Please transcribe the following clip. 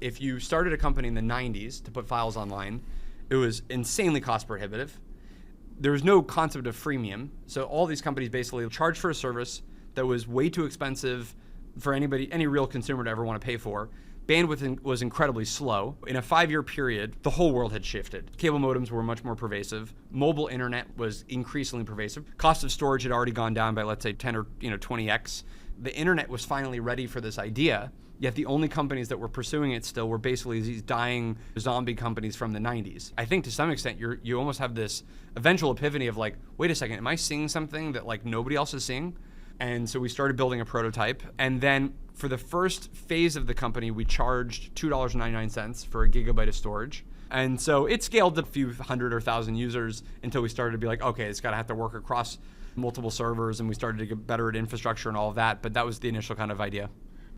If you started a company in the 90s to put files online, it was insanely cost prohibitive. There was no concept of freemium. So all these companies basically charged for a service that was way too expensive for anybody, any real consumer to ever want to pay for. Bandwidth was incredibly slow. In a 5-year period, the whole world had shifted. Cable modems were much more pervasive. Mobile internet was increasingly pervasive. Cost of storage had already gone down by, let's say, 10 or 20x. The internet was finally ready for this idea, yet the only companies that were pursuing it still were basically these dying zombie companies from the 90s. I think to some extent, you almost have this eventual epiphany of like, wait a second, am I seeing something that like nobody else is seeing? And so we started building a prototype. And then for the first phase of the company, we charged $2.99 for a gigabyte of storage. And so it scaled to a few hundred or 1,000 users until we started to be like, okay, it's got to have to work across multiple servers. And we started to get better at infrastructure and all of that. But that was the initial kind of idea.